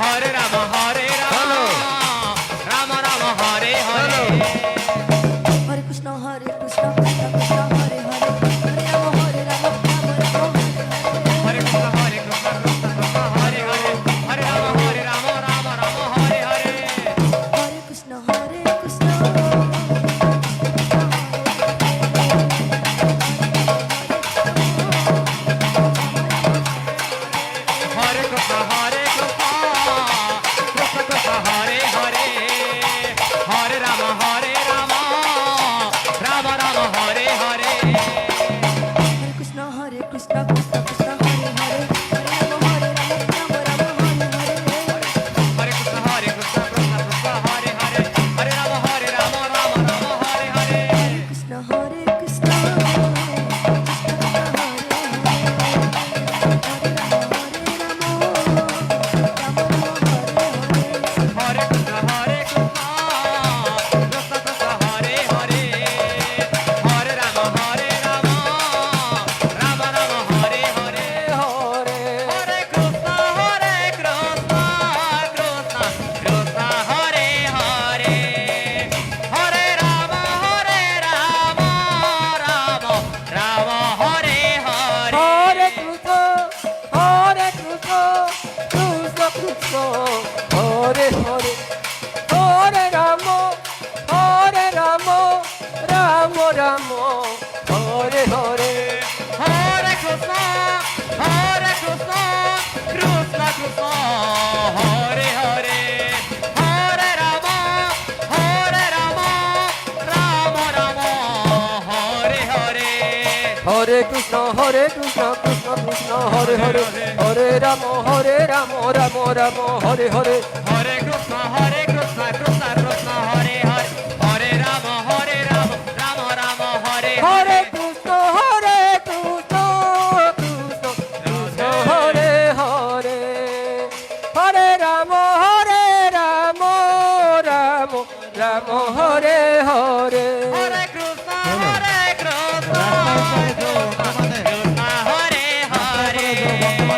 Hare Rama, Rama Rama, Hare Hare. Hare Krishna, Krishna Krishna, Hare Hare, Hare Rama, Rama Rama, Hare Hare. Hare Krishna, Krishna Krishna, Hare Hare, Hare Rama, Rama Rama, Hare Hare. Hare Krishna, Krishna. Hare Krishna, Krishna Krishna, Hare Hare, Hare Rama, Rama Rama, Hare Hare. Hare Krishna, Krishna Krishna, Hare Hare, Hare Rama, Rama Rama, Hare Hare. Hare Krishna, Krishna Krishna, Hare Hare, Hare Rama, Rama Rama, Hare Hare. Hare Krishna, Krishna Hare Krishna, Krishna Krishna, Hare Hare, Hare Rama, Rama Rama, Hare Hare. Hare Krishna, Krishna Krishna, Hare Hare, Hare Rama, Rama Rama, Hare Hare. Hare Krishna, Krishna Krishna, Hare Hare, Hare Rama, Rama Rama, Hare Hare. Hare Krishna, Krishna Krishna, Hare Hare, Hare Rama, Rama Rama, Hare Hare. Hare Krishna, Krishna Krishna, Hare Hare, Hare Rama, Rama Rama, Hare Hare. Hare Krishna, Krishna Krishna, Hare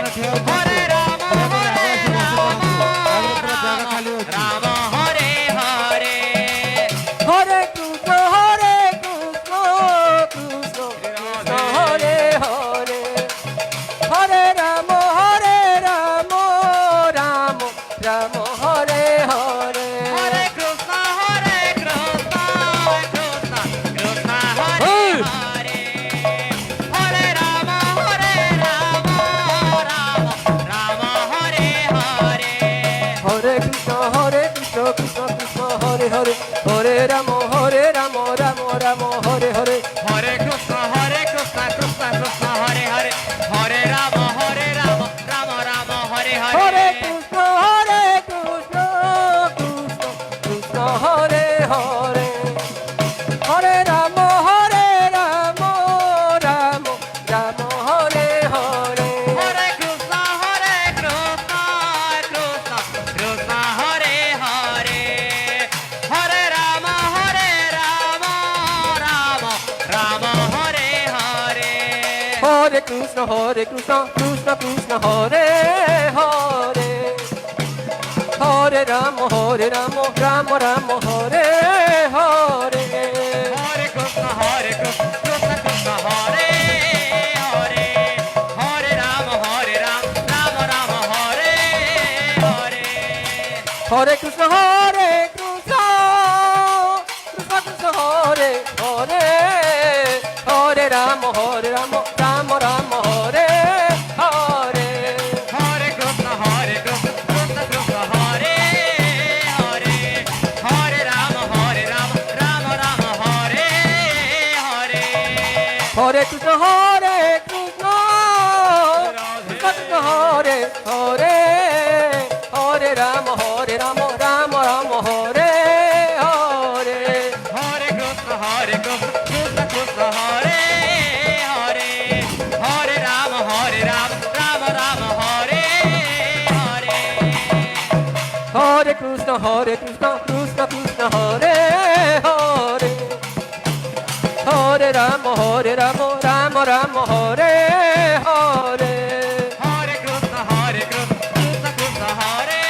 Hare, Hare Rama, Rama Rama, Hare Hare Hare. Krishna, Krishna Krishna, Hare Hare, Hare Rama, Rama Rama, Hare Hare. Hare Krishna, Krishna Hare Hare, Hare Rama, Rama Hare Hare. Hare Krishna, Krishna Krishna, Hare Hare, Hare Rama, Rama Rama, Hare Hare. Hare Krishna, Krishna Hare Hare, Hare Rama, Rama Hare Hare. Hare Krishna, Krishna Krishna, Hare Hare, Hare Rama, Rama Hare Hare. Hare Krishna, Krishna Krishna, Hare Hare, Hare Rama, Rama Rama, Hare Hare. Hare Krishna, Krishna Krishna, Hare Hare, Hare Rama, Rama Hare Hare. Hare Krishna, Krishna Hare Hare, Hare Rama, Rama Hare Hare. Hare Krishna, Krishna Krishna, Hare Hare, Hare Rama, Rama Hare Hare. Hare Krishna, Krishna Krishna, Hare Hare, Hare Rama, Rama Hare Hare. Hare Krishna, Krishna Krishna, Hare Hare, Hare Rama, Rama Hare Hare. Hare Krishna, Krishna Krishna, Hare Hare, Hare Rama, Rama Hare Hare. Hare Krishna, Krishna Krishna, Hare Hare, Hare Rama, Rama Hare Hare. Hare Krishna, Krishna Krishna, Hare Hare, Hare Rama, Rama Hare Hare. Hare Krishna, Krishna Krishna, Hare Hare, Hare Rama, Rama Hare Hare. Hare Krishna, Krishna Krishna, Hare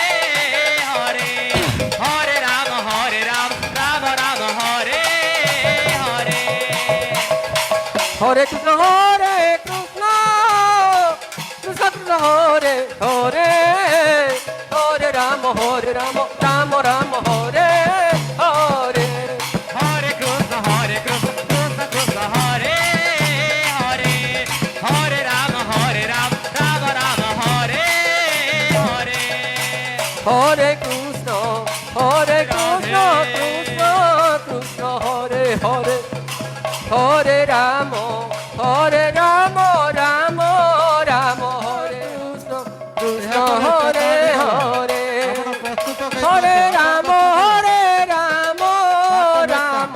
হরে Krishna Krishna Krishna Hare Hare Hare Ram Ram Ram Hare Hare Hare Krishna, Krishna Krishna, Hare Hare, Hare Rama, Rama Rama, Hare Hare. হরে কৃষ্ণ কৃষ্ণ কৃষ্ণ হরে হরে হরে রাম রাম রাম হরে Krishna Krishna Hare Hare Hare Ram Ram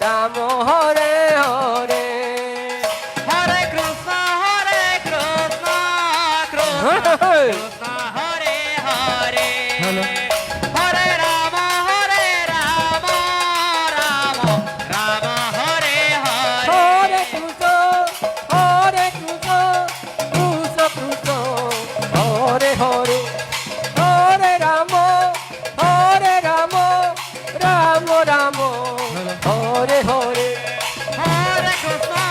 Ram Hare Hare Hare Krishna, Krishna Krishna, Hare Hare. Hare Rama, Rama Rama, Hare Hare. হরে Krishna Krishna Krishna Hare Hare Hare Ram Ram Ram Hare Hare Hare Krishna,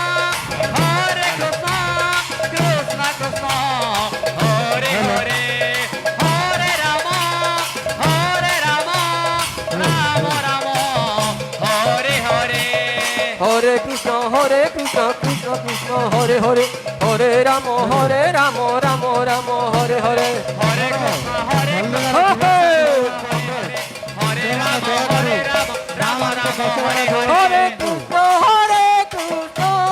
Krishna Krishna, Hare Hare, Hare Rama, Rama Rama, Hare Hare. হরে Krishna Krishna Krishna Hare Hare Hare Ram Ram Ram Hare Hare Hare Krishna, Krishna, Hare Rama, Rama Rama, Hare Hare. হরে কৃষ্ণ কৃষ্ণ হরে হরে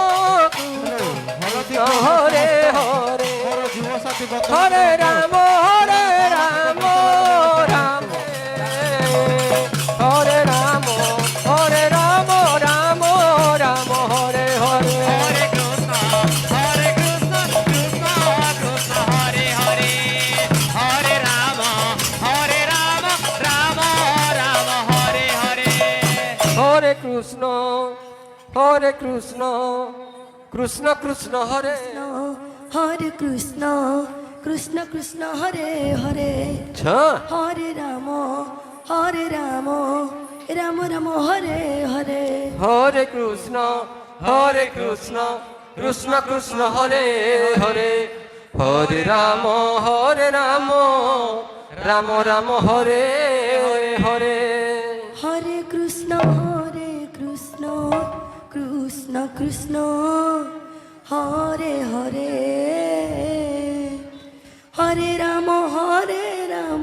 হরে রাম রাম হরে Ram Ram Hare Hare Hare Krishna, Krishna Krishna, Hare Hare, Hare Rama, Rama Rama, Hare Hare. হরে কৃষ্ণ কৃষ্ণ কৃষ্ণ হরে হরে কৃষ্ণ কৃষ্ণ কৃষ্ণ হরে হরে আচ্ছা হরে রাম রাম রাম হরে হরে হরে কৃষ্ণ কৃষ্ণ কৃষ্ণ হরে হরে হরে রাম রাম রাম হরে হরে হরে কৃষ্ণ কৃষ্ণ কৃষ্ণ হরে হরে হরে রাম